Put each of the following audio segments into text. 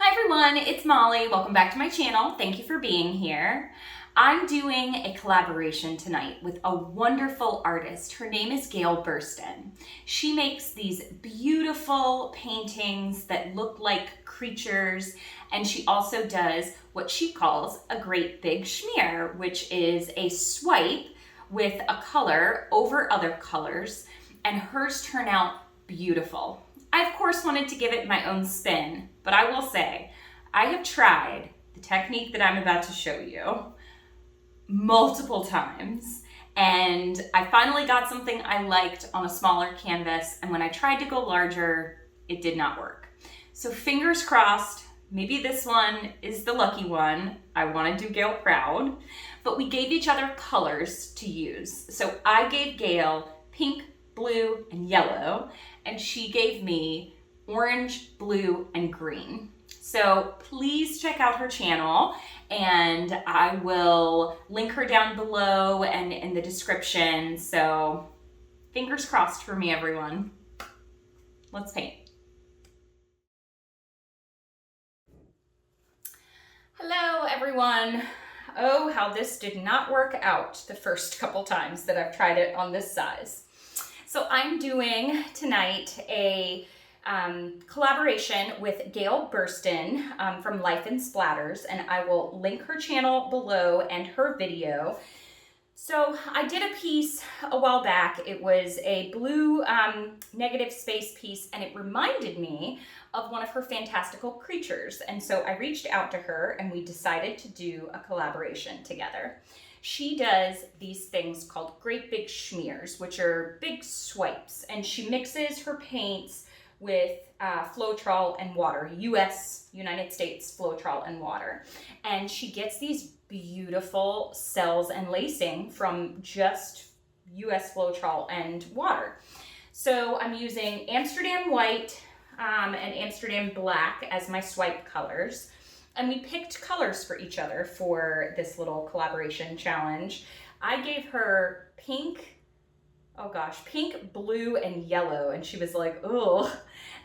Hi everyone, it's Molly. Welcome back to my channel. Thank you for being here. I'm doing a collaboration tonight with a wonderful artist. Her name is Gail Burston. She makes these beautiful paintings that look like creatures, and she also does what she calls a great big schmear, which is a swipe with a color over other colors, and hers turn out beautiful. I, of course, wanted to give it my own spin, but I will say, I have tried the technique that I'm about to show you multiple times, and I finally got something I liked on a smaller canvas, and when I tried to go larger, it did not work. So fingers crossed, maybe this one is the lucky one. I want to do Gail proud, but we gave each other colors to use. So I gave Gail pink, blue, and yellow, and she gave me orange, blue, and green. So please check out her channel, and I will link her down below and in the description. So fingers crossed for me, everyone. Let's paint. Hello, everyone. Oh, how this did not work out the first couple times that I've tried it on this size. So I'm doing tonight a collaboration with Gail Burston from Life in Splatters, and I will link her channel below and her video. So I did a piece a while back. It was a blue negative space piece, and it reminded me of one of her fantastical creatures. And so I reached out to her and we decided to do a collaboration together. She does these things called great big schmears, which are big swipes, and she mixes her paints with Floetrol and water, United States Floetrol and water. And she gets these beautiful cells and lacing from just US Floetrol and water. So I'm using Amsterdam white and Amsterdam black as my swipe colors. And we picked colors for each other for this little collaboration challenge. I gave her pink, pink, blue, and yellow, and she was like, ugh.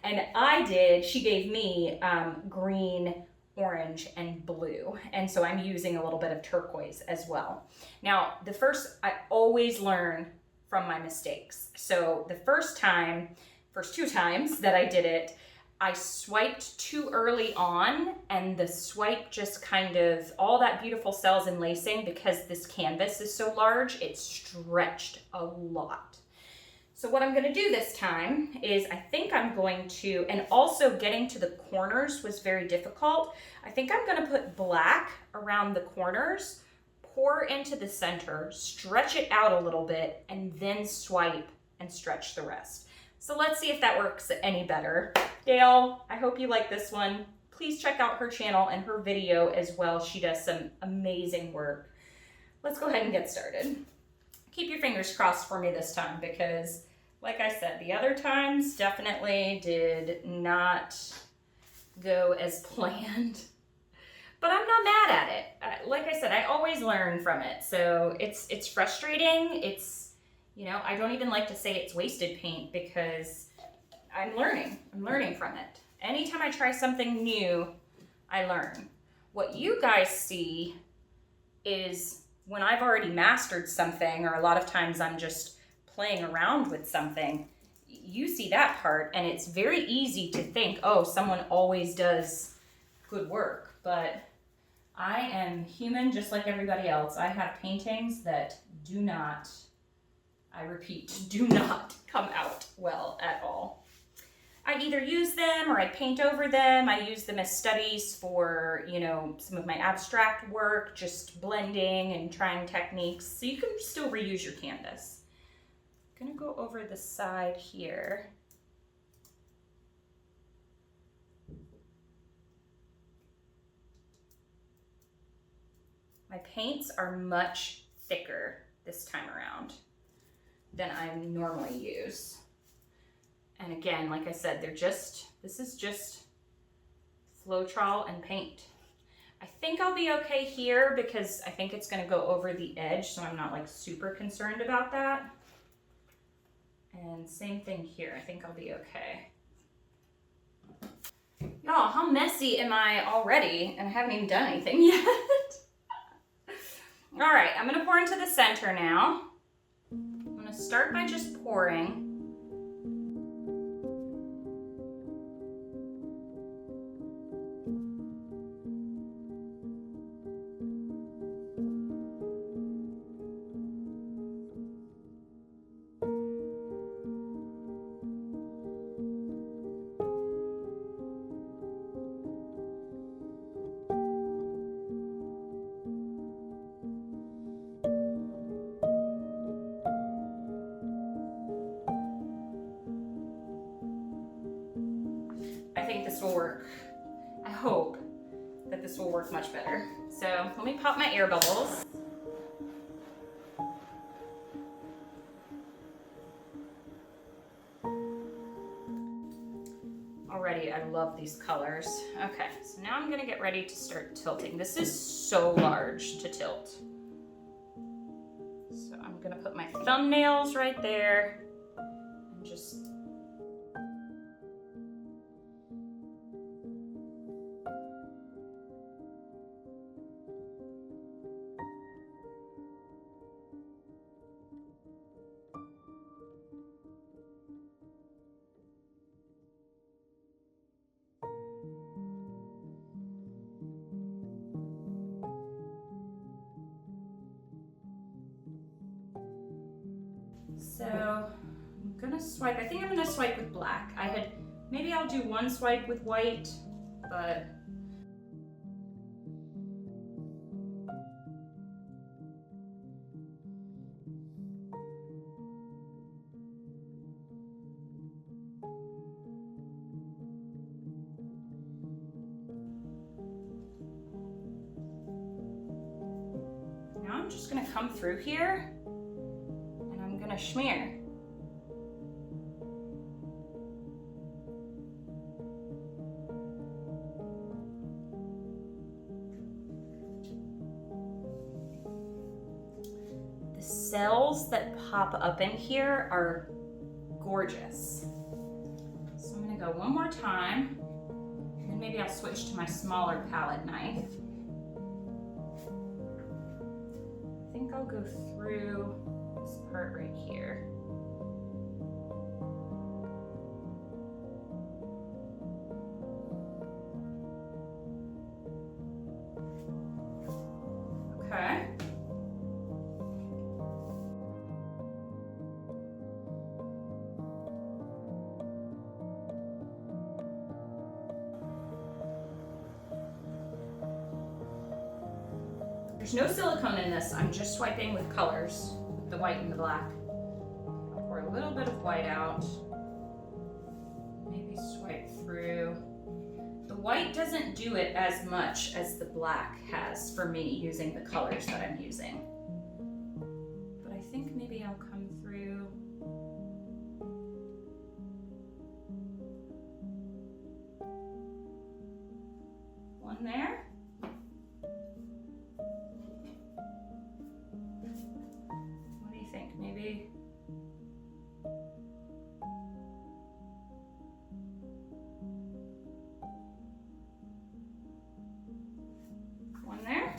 And she gave me green, orange, and blue. And so I'm using a little bit of turquoise as well. Now, I always learn from my mistakes. So the first two times that I did it, I swiped too early on, and the swipe just kind of, all that beautiful cells and lacing, because this canvas is so large, it stretched a lot. So what I'm going to do this time is and also getting to the corners was very difficult. I think I'm going to put black around the corners, pour into the center, stretch it out a little bit, and then swipe and stretch the rest. So let's see if that works any better. Gail, I hope you like this one. Please check out her channel and her video as well. She does some amazing work. Let's go ahead and get started. Keep your fingers crossed for me this time, because like I said, the other times definitely did not go as planned. But I'm not mad at it. Like I said, I always learn from it. So it's frustrating. I don't even like to say it's wasted paint, because I'm learning from it. Anytime I try something new, I learn. What you guys see is when I've already mastered something, or a lot of times I'm just playing around with something, you see that part, and it's very easy to think, oh, someone always does good work. But I am human just like everybody else. I have paintings that do not come out well at all. I either use them or I paint over them. I use them as studies for, some of my abstract work, just blending and trying techniques. So you can still reuse your canvas. I'm gonna go over the side here. My paints are much thicker this time around than I normally use. And again, like I said, this is just Floetrol and paint. I think I'll be okay here, because I think it's gonna go over the edge, so I'm not like super concerned about that. And same thing here, I think I'll be okay. Y'all, how messy am I already? And I haven't even done anything yet. All right, I'm gonna pour into the center now. I'm gonna start by just pouring. I think this will work. I hope that this will work much better. So let me pop my air bubbles. Already, I love these colors. Okay, so now I'm gonna get ready to start tilting. This is so large to tilt. So I'm gonna put my thumbnails right there and just so I'm gonna swipe. I think I'm gonna swipe with black. Maybe I'll do one swipe with white, but now I'm just gonna come through here and I'm gonna smear. The cells that pop up in here are gorgeous. So I'm gonna go one more time, and then maybe I'll switch to my smaller palette knife. I think I'll go through this part right here. Okay. There's no silicone in this. I'm just swiping with colors, with the white and the black. I'll pour a little bit of white out. Maybe swipe through. The white doesn't do it as much as the black has for me using the colors that I'm using. But I think maybe I'll come through. One there. Maybe one there.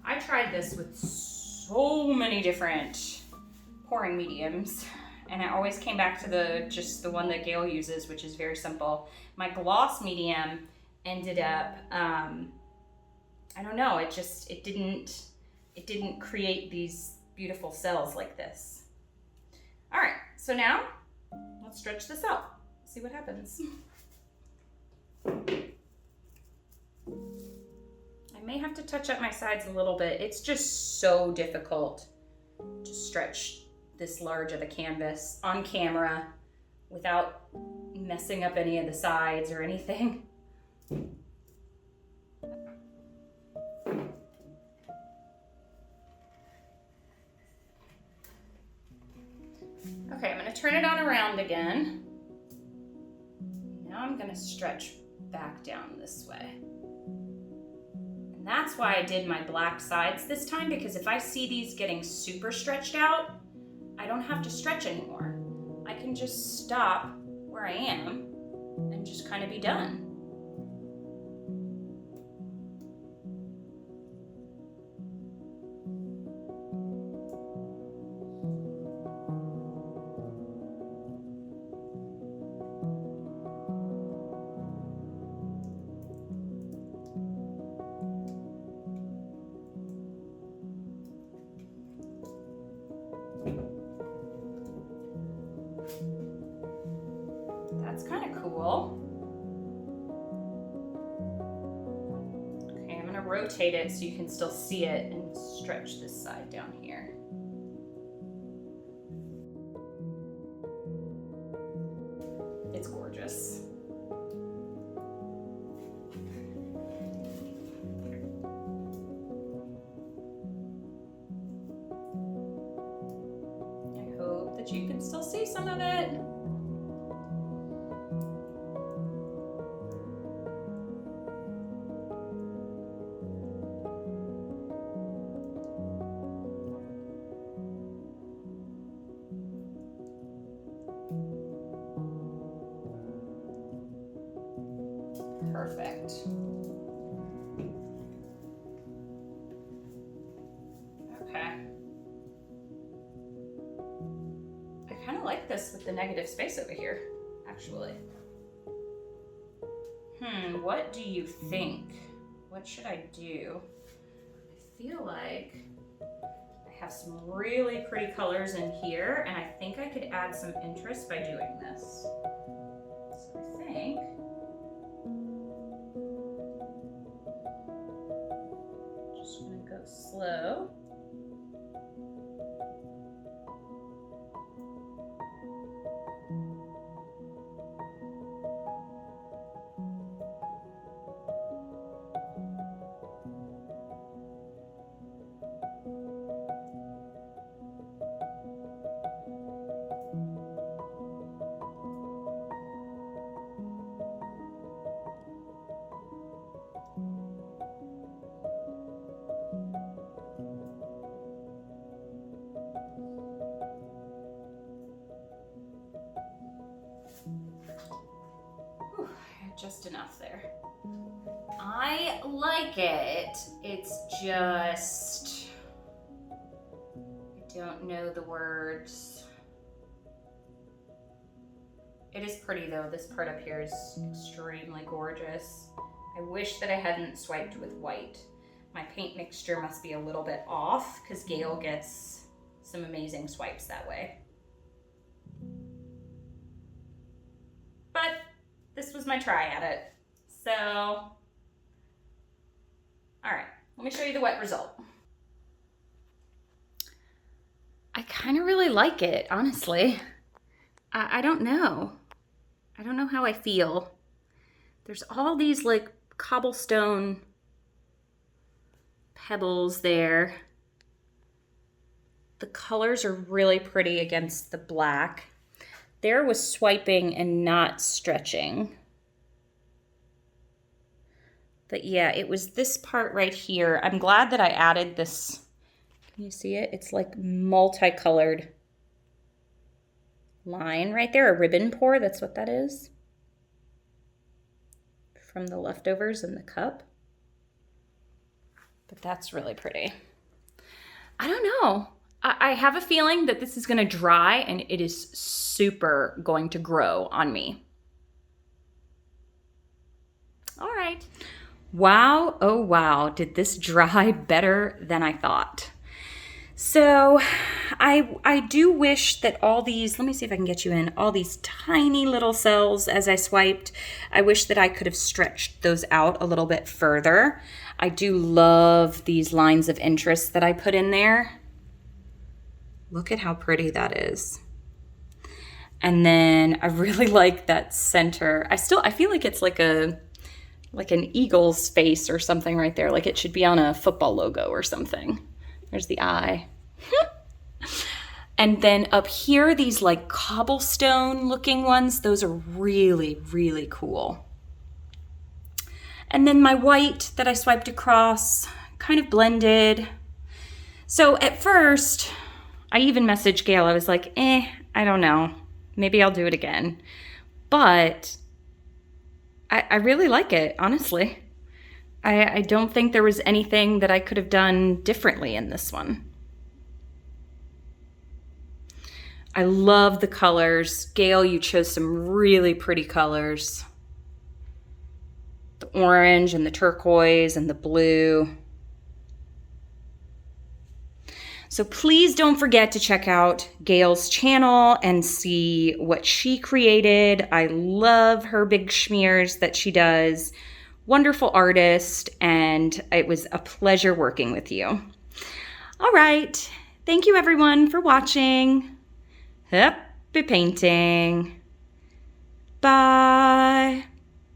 I tried this with so many different pouring mediums, and I always came back to just the one that Gail uses, which is very simple. My gloss medium ended up, I don't know, it didn't create these beautiful cells like this. All right, so now let's stretch this out, see what happens. I may have to touch up my sides a little bit. It's just so difficult to stretch this large of a canvas on camera without messing up any of the sides or anything. Okay, I'm gonna turn it on around again. Now I'm gonna stretch back down this way. And And that's why I did my black sides this time, because if I see these getting super stretched out, I don't have to stretch anymore. I can just stop where I am and just kind of be done. That's kind of cool. Okay, I'm gonna rotate it so you can still see it and stretch this side down here. It's gorgeous. I hope that you can still see some of it. Perfect. Okay. I kind of like this with the negative space over here, actually. What do you think? What should I do? I feel like I have some really pretty colors in here, and I think I could add some interest by doing this. So I think just gonna go slow. Whew, just enough there. I like it. It's just, I don't know the words. It is pretty though. This part up here is extremely gorgeous. I wish that I hadn't swiped with white. My paint mixture must be a little bit off because Gail gets some amazing swipes that way. But this was my try at it. So, all right, let me show you the wet result. I kind of really like it, honestly. I don't know. I don't know how I feel. There's all these like cobblestone pebbles there. The colors are really pretty against the black. There was swiping and not stretching. But yeah, it was this part right here. I'm glad that I added this. Can you see it? It's like multicolored line right there, a ribbon pour, that's what that is. From the leftovers in the cup. But that's really pretty. I don't know. I have a feeling that this is gonna dry and it is super going to grow on me. All right. Wow, oh wow, did this dry better than I thought. So I do wish that all these, let me see if I can get you in, all these tiny little cells as I swiped, I wish that I could have stretched those out a little bit further. I do love these lines of interest that I put in there. Look at how pretty that is. And then I really like that center. I feel like it's like an eagle's face or something right there. Like it should be on a football logo or something. There's the eye. And then up here, these like cobblestone looking ones, those are really, really cool. And then my white that I swiped across kind of blended. So at first, I even messaged Gail. I was like, I don't know. Maybe I'll do it again. But I really like it, honestly. I don't think there was anything that I could have done differently in this one. I love the colors. Gail, you chose some really pretty colors. The orange and the turquoise and the blue. So please don't forget to check out Gail's channel and see what she created. I love her big schmears that she does. Wonderful artist, and it was a pleasure working with you. All right. Thank you everyone for watching. Happy painting. Bye.